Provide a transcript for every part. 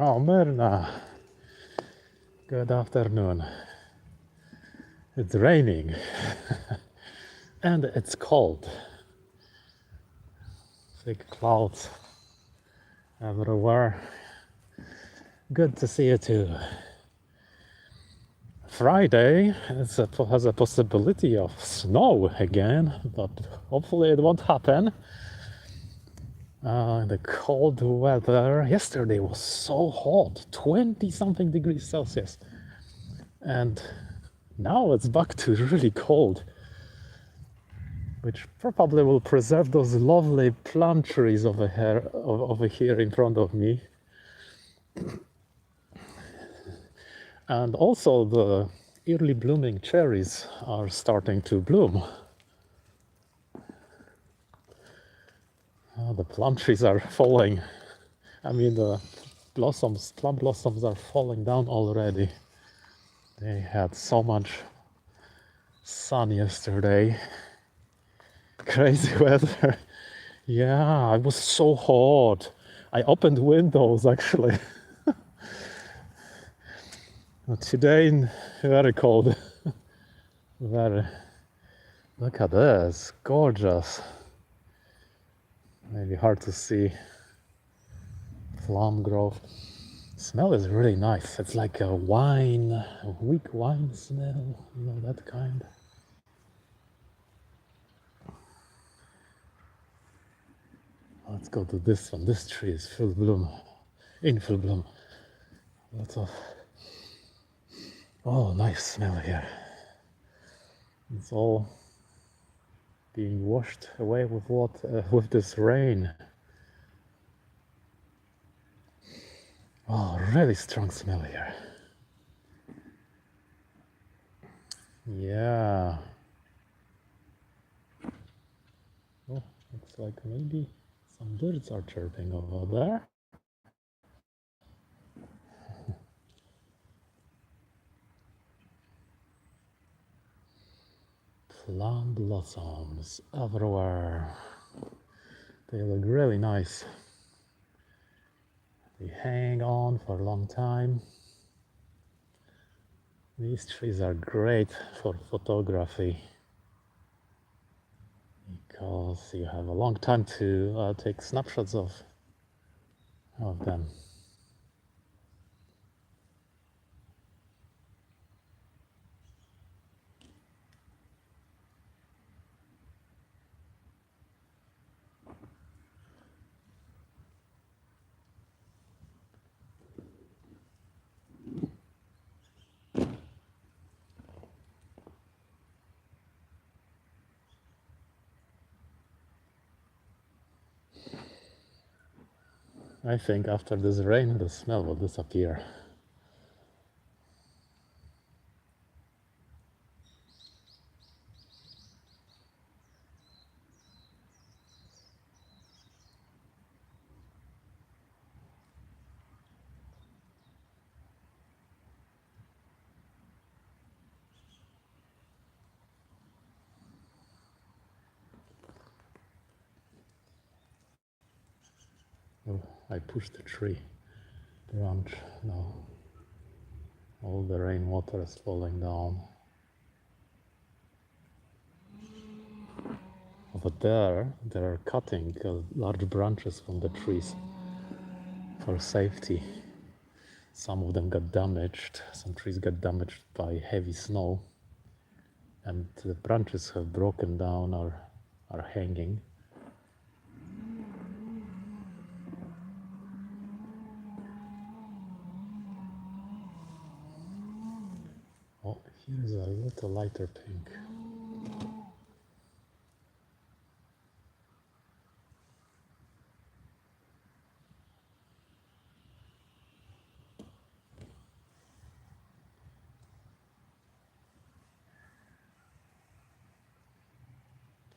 Oh, Myrna, good afternoon. It's raining and it's cold. Thick clouds everywhere. Good to see you too. Friday has a possibility of snow again, but hopefully it won't happen. The cold weather yesterday was so hot, 20 something degrees Celsius, and now it's back to really cold, which probably will preserve those lovely plum trees over here in front of me. And also the early blooming cherries are starting to bloom. The plum trees are falling. I mean, the plum blossoms are falling down already. They had so much sun yesterday. Crazy weather. Yeah, it was so hot. I opened windows actually. Today, very cold. Very. Look at this, gorgeous. Maybe hard to see. Plum grove. Smell is really nice. It's like a wine, a weak wine smell, you know, that kind. Let's go to this one. This tree is full bloom, in full bloom. Lots of, oh, nice smell here. It's all being washed away with with this rain. Oh, really strong smell here. Yeah. Oh, looks like maybe some birds are chirping over there. Plum blossoms everywhere. They look really nice. They hang on for a long time. These trees are great for photography because you have a long time to take snapshots of them. I think after this rain, the smell will disappear. Oh, I pushed the tree branch now. All the rainwater is falling down. Over there, they're cutting large branches from the trees for safety. Some of them got damaged, some trees got damaged by heavy snow, and the branches have broken down or are hanging. Oh, here's a little lighter pink.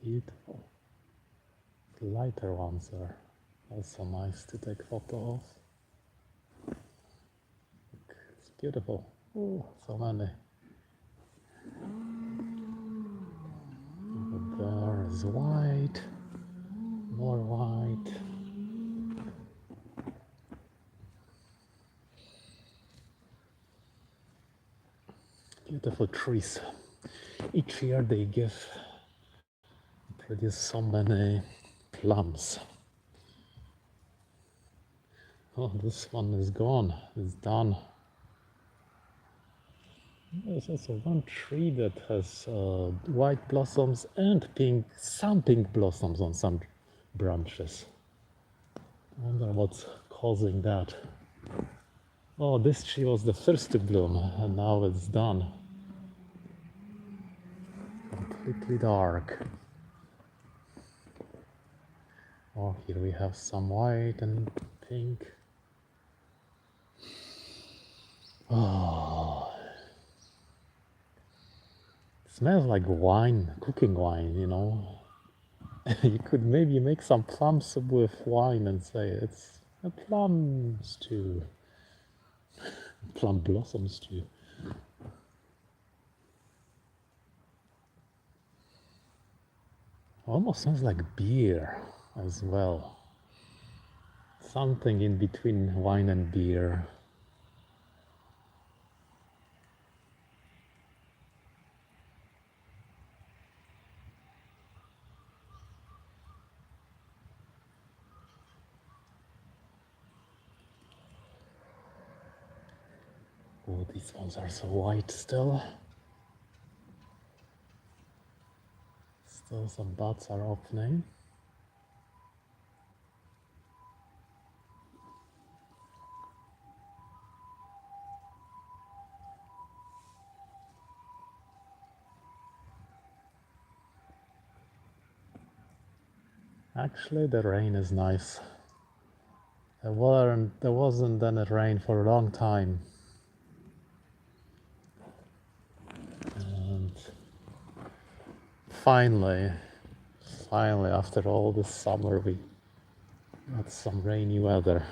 Beautiful. The lighter ones are also nice to take photo of. It's beautiful. Oh, so many. Over there is white, more white. beautiful trees. Each year they produce so many plums. Oh, this one is gone, it's done. There's also one tree that has white blossoms and some pink blossoms on some branches. I wonder what's causing that. Oh, this tree was the first to bloom, and now it's done. Completely dark. Oh, here we have some white and pink. Oh, it smells like wine, cooking wine, you know. You could maybe make some plum soup with wine and say it's a plum stew, plum blossom stew. Almost sounds like beer as well. Something in between wine and beer. Oh, these ones are so white still. Still some buds are opening. Actually, the rain is nice. There wasn't any rain for a long time. And finally, after all this summer, we got some rainy weather,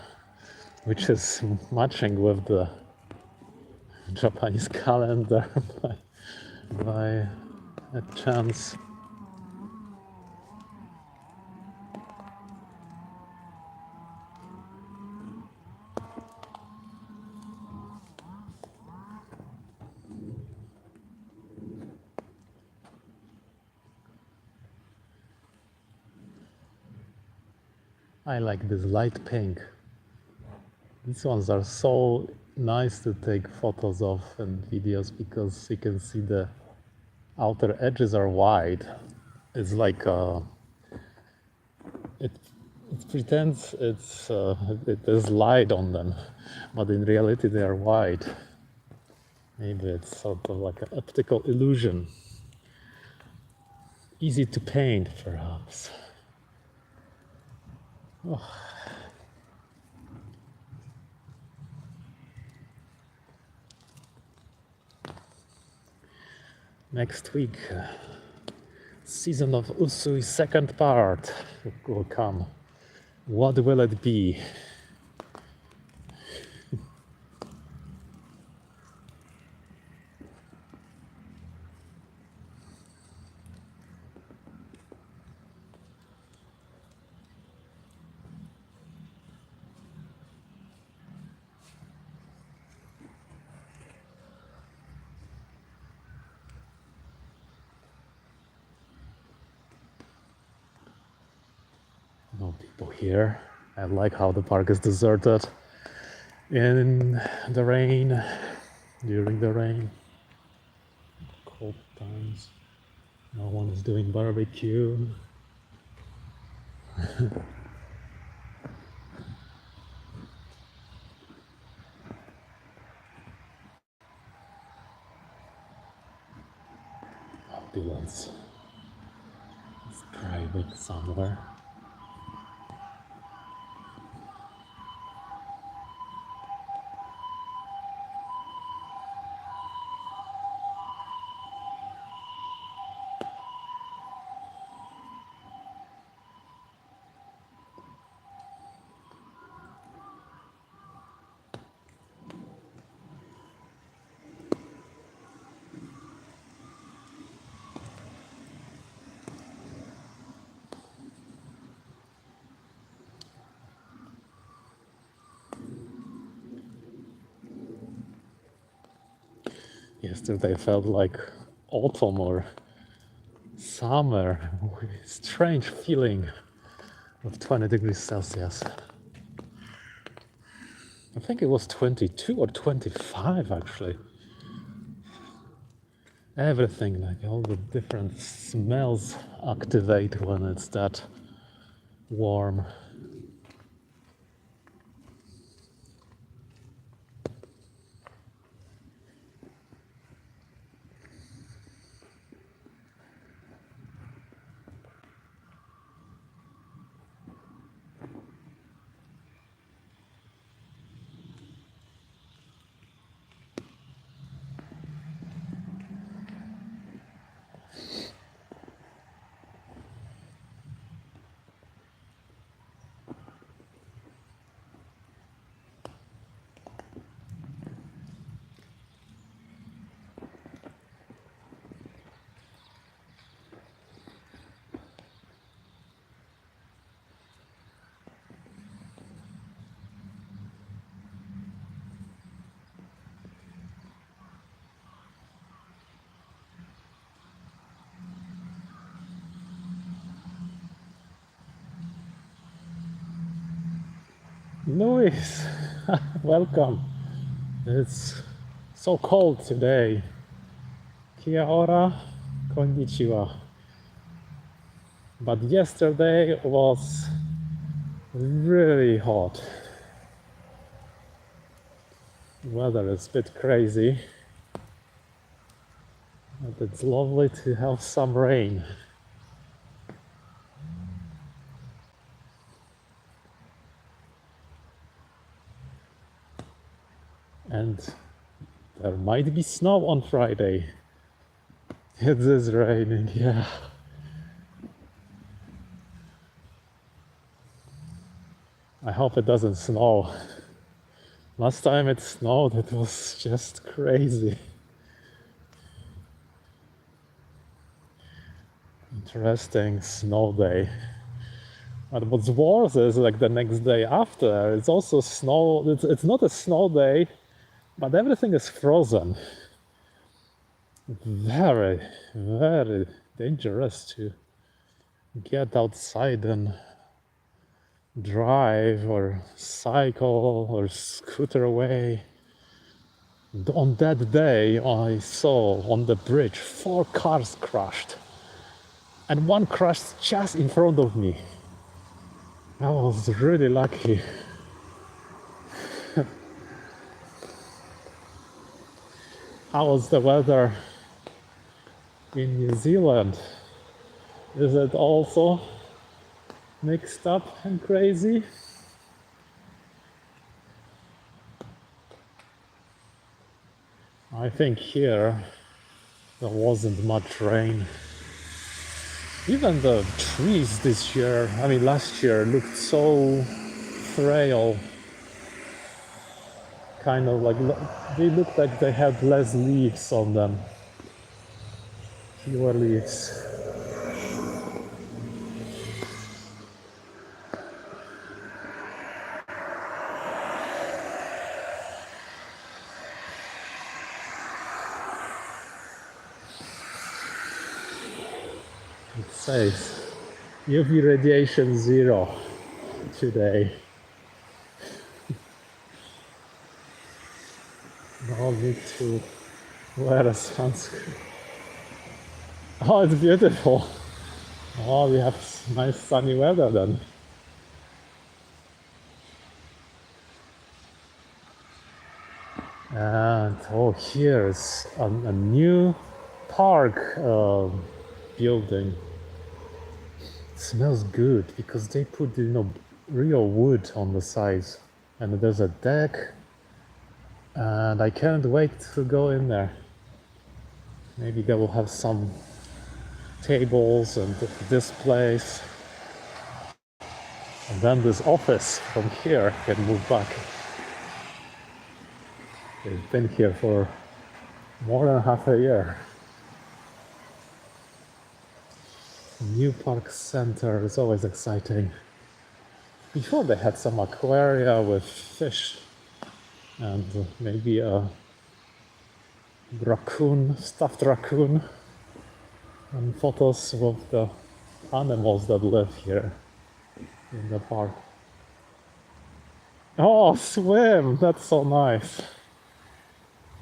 which is matching with the Japanese calendar by a chance. I like this light pink. These ones are so nice to take photos of and videos because you can see the outer edges are white. It's like it pretends there's light on them, but in reality they are white. Maybe it's sort of like an optical illusion. Easy to paint, perhaps. Oh. Next week, season of Usui second part will come. What will it be? No people here. I like how the park is deserted in the rain, during the rain, cold times. No one is doing barbecue. Ambulance is driving somewhere. Yesterday felt like autumn or summer. Strange feeling of 20 degrees Celsius. I think it was 22 or 25 actually. Everything, like all the different smells activate when it's that warm. Luis, welcome. It's so cold today. Kia ora, konnichiwa. But yesterday was really hot. Weather is a bit crazy, but it's lovely to have some rain. And there might be snow on Friday. It is raining, yeah. I hope it doesn't snow. Last time it snowed, it was just crazy. Interesting snow day. But what's worse is like the next day after, it's also snow. It's not a snow day, but everything is frozen. Very, very dangerous to get outside and drive or cycle or scooter away. On that day, I saw on the bridge 4 cars crashed, and one crashed just in front of me. I was really lucky. How was the weather in New Zealand? Is it also mixed up and crazy? I think here there wasn't much rain. Even the trees this year, I mean last year, looked so frail. Kind of like, they looked like they had less leaves on them. Fewer leaves. It says UV radiation 0 today. No need to wear a sunscreen. Oh, it's beautiful. Oh, we have nice sunny weather then. And oh, here's a new park building. It smells good because they put, real wood on the sides, and there's a deck, and I can't wait to go in there. Maybe they will have some tables and displays, and then this office from here can move back. They've been here for more than half a year. New park center is always exciting. Before they had some aquaria with fish and maybe a raccoon, stuffed raccoon, and photos of the animals that live here in the park. Oh, swim! That's so nice.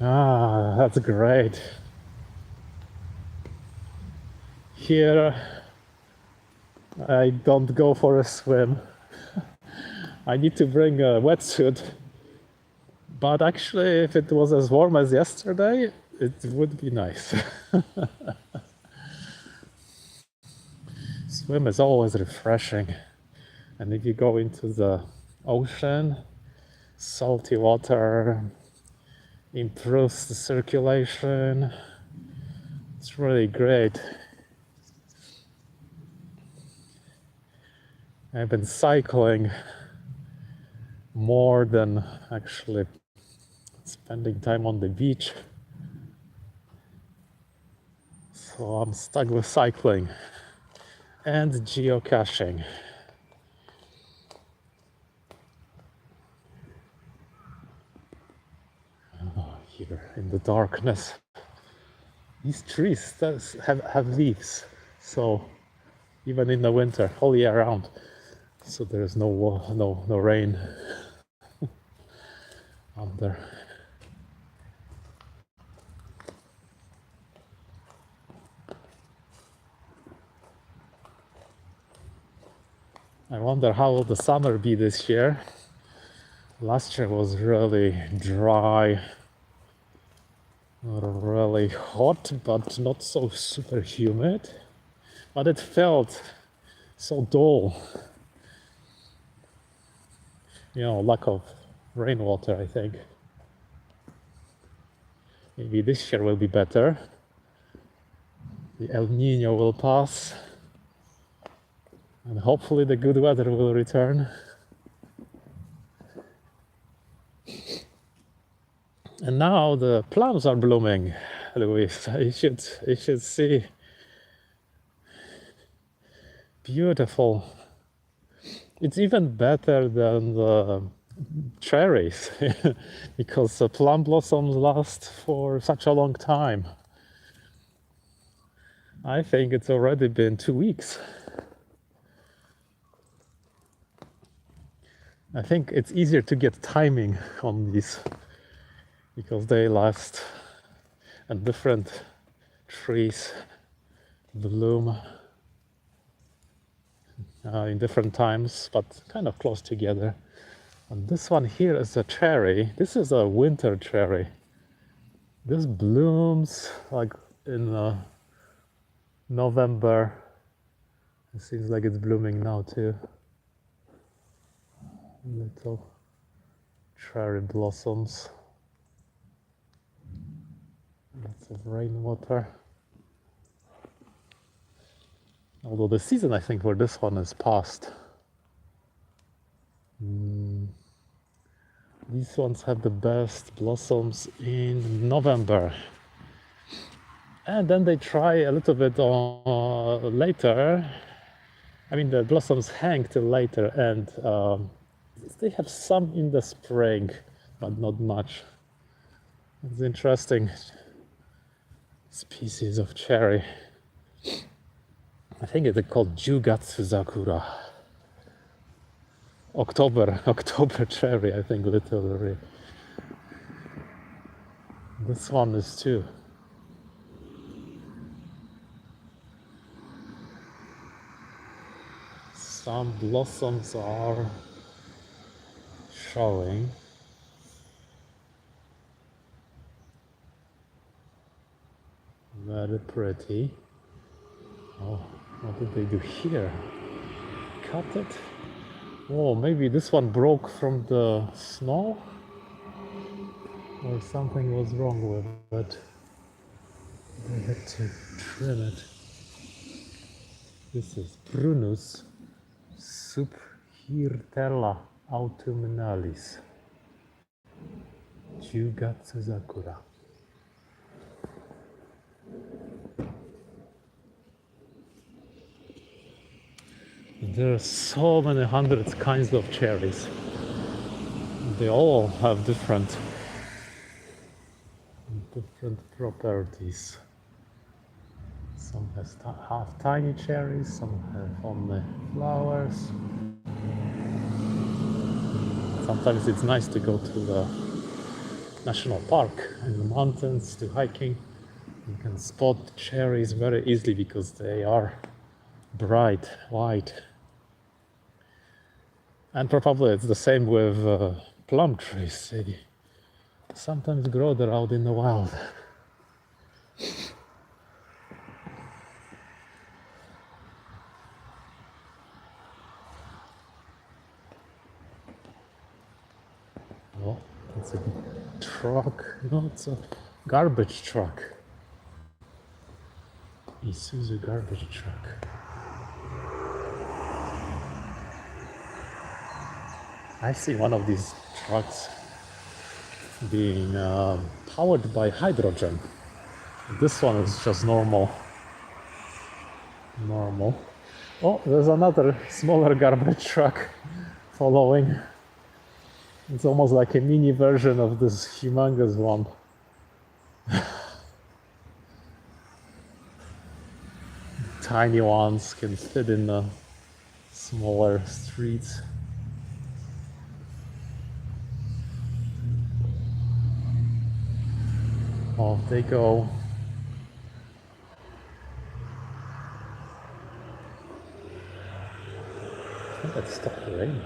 Ah, that's great. Here, I don't go for a swim. I need to bring a wetsuit. But actually, if it was as warm as yesterday, it would be nice. Swim is always refreshing. And if you go into the ocean, salty water improves the circulation. It's really great. I've been cycling more than actually spending time on the beach. So I'm stuck with cycling and geocaching. Oh, here in the darkness. These trees have leaves, so even in the winter, all year round. So there's no rain under. I wonder how will the summer be this year. Last year was really dry, really hot, but not so super humid. But it felt so dull. You know, lack of rainwater, I think. Maybe this year will be better. The El Nino will pass. And hopefully the good weather will return. And now the plums are blooming, Luis. You should see. Beautiful. It's even better than the cherries because the plum blossoms last for such a long time. I think it's already been 2 weeks. I think it's easier to get timing on these because they last and different trees bloom in different times, but kind of close together. And this one here is a cherry. This is a winter cherry. This blooms like in November. It seems like it's blooming now too. Little cherry blossoms. Lots of rainwater. Although the season, I think, for this one is past. These ones have the best blossoms in November. And then they try a little bit later. I mean, the blossoms hang till later, and they have some in the spring, but not much. It's interesting species of cherry. I think it's called Jugatsu Zakura. October cherry, I think, literally. This one is too. Some blossoms are showing. Very pretty. Oh, what did they do here? Cut it? Oh, maybe this one broke from the snow? Or something was wrong with it. They had to trim it. This is Prunus subhirtella autumnalis. Jugatsu Zakura. There are so many hundreds kinds of cherries. They all have different different properties. Some have tiny cherries, some have only flowers. Sometimes it's nice to go to the national park in the mountains to hiking. You can spot cherries very easily because they are bright white. And probably it's the same with plum trees. They sometimes grow there out in the wild. Oh, it's a truck. No, it's a garbage truck. Isuzu garbage truck. I see one of these trucks being powered by hydrogen. This one is just normal. Oh, there's another smaller garbage truck following. It's almost like a mini version of this humongous one. Tiny ones can fit in the smaller streets. Off they go. I think it stopped raining.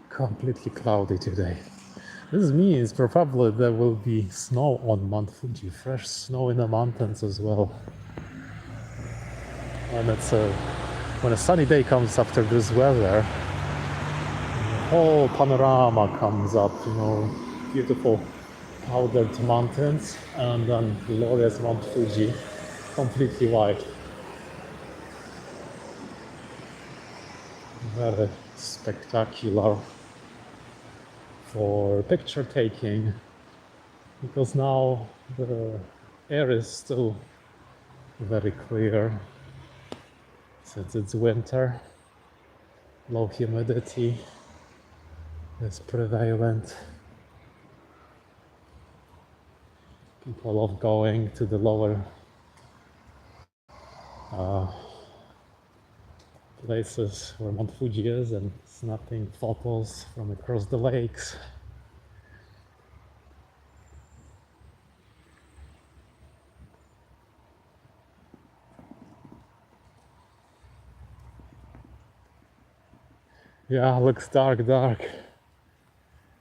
Completely cloudy today. This means probably there will be snow on Mount Fuji, fresh snow in the mountains as well. And when a sunny day comes after this weather, the whole panorama comes up, beautiful powdered mountains and then glorious Mount Fuji, completely white. Very spectacular for picture taking, because now the air is still very clear since it's winter. Low humidity is prevalent. People love going to the lower places where Mount Fuji is and snapping photos from across the lakes. Yeah, looks dark.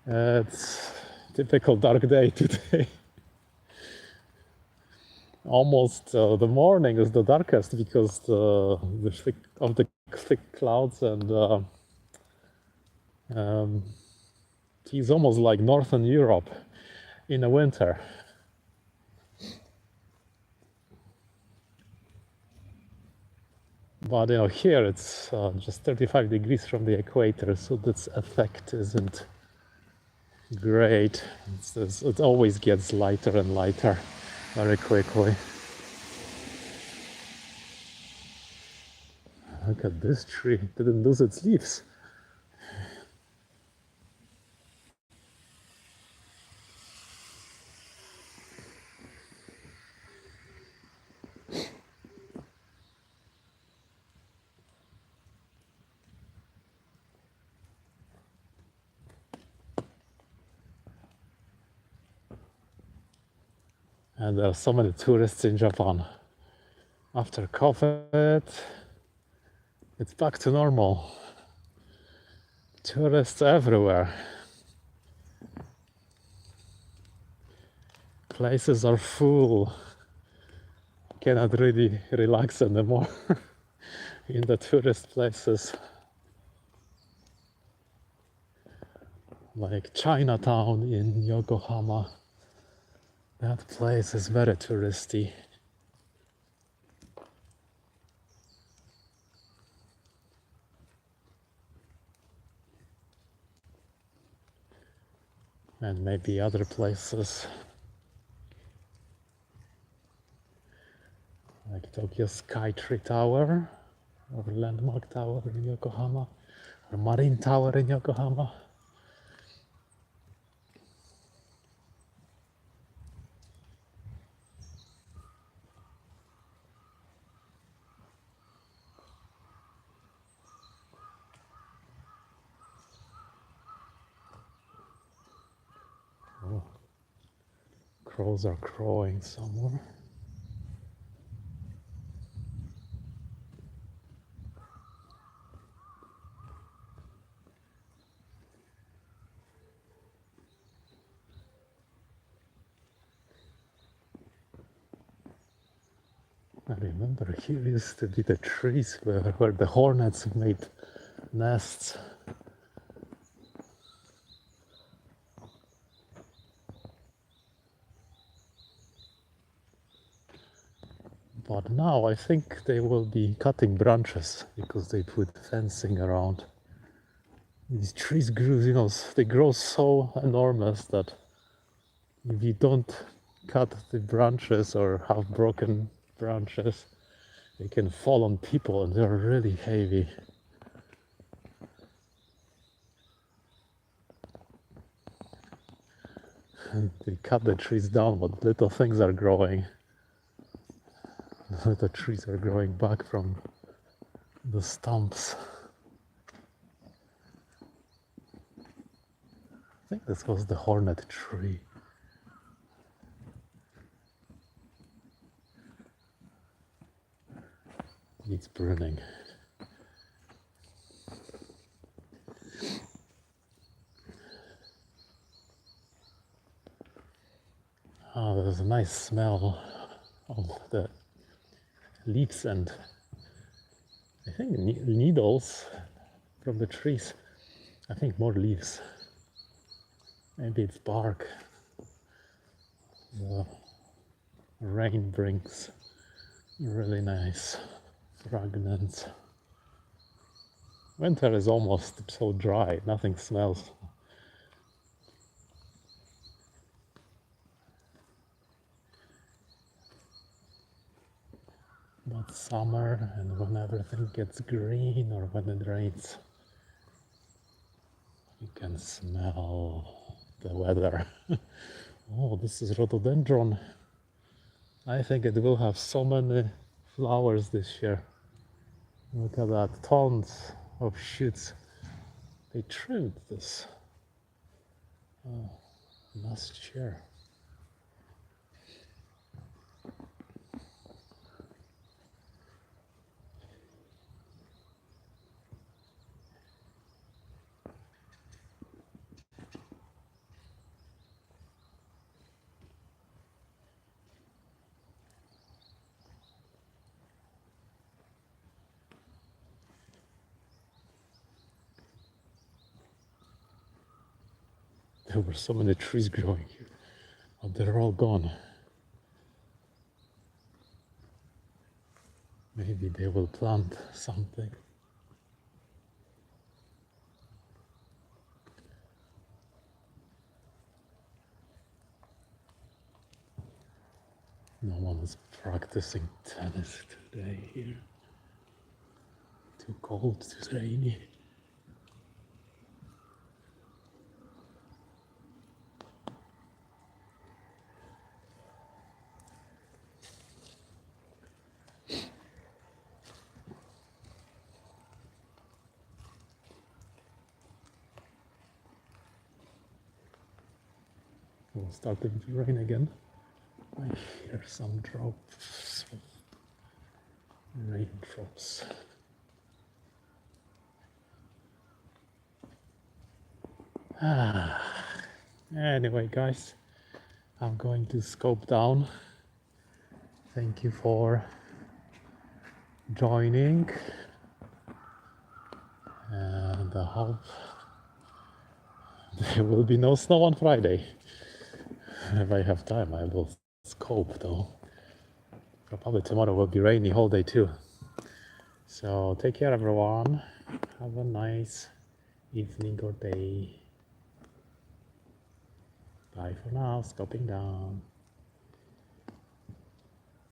It's typical dark day today. Almost the morning is the darkest because the thick clouds and it's almost like Northern Europe in the winter. But here it's just 35 degrees from the equator, so this effect isn't great. It always gets lighter and lighter very quickly. Look at this tree, it didn't lose its leaves. And there are so many tourists in Japan. After COVID, it's back to normal. Tourists everywhere. Places are full. Cannot really relax anymore in the tourist places. Like Chinatown in Yokohama. That place is very touristy. And maybe other places like Tokyo Skytree Tower or Landmark Tower in Yokohama, or Marine Tower in Yokohama. Oh, crows are crowing somewhere. I remember here used to be the trees where the hornets made nests. But now I think they will be cutting branches because they put fencing around. These trees grew, they grow so enormous that if you don't cut the branches or have broken branches, they can fall on people and they're really heavy. They cut the trees down, but little things are growing. The trees are growing back from the stumps. I think this was the hornet tree. It's burning. Oh, there's a nice smell of the leaves and I think needles from the trees. I think more leaves. Maybe it's bark. The rain brings really nice fragrance. Winter is almost so dry, nothing smells. But summer and when everything gets green or when it rains, you can smell the weather. Oh, this is rhododendron. I think it will have so many flowers this year. Look at that, tons of shoots. They trimmed this last year. There were so many trees growing here, but they're all gone. Maybe they will plant something. No one is practicing tennis today here. Too cold, too rainy. It's starting to rain again. I hear some drops of raindrops. Anyway, guys, I'm going to scope down. Thank you for joining, and I hope there will be no snow on Friday. If I have time, I will scope though. Probably tomorrow will be rainy whole day too. So take care, everyone. Have a nice evening or day. Bye for now. Scoping down.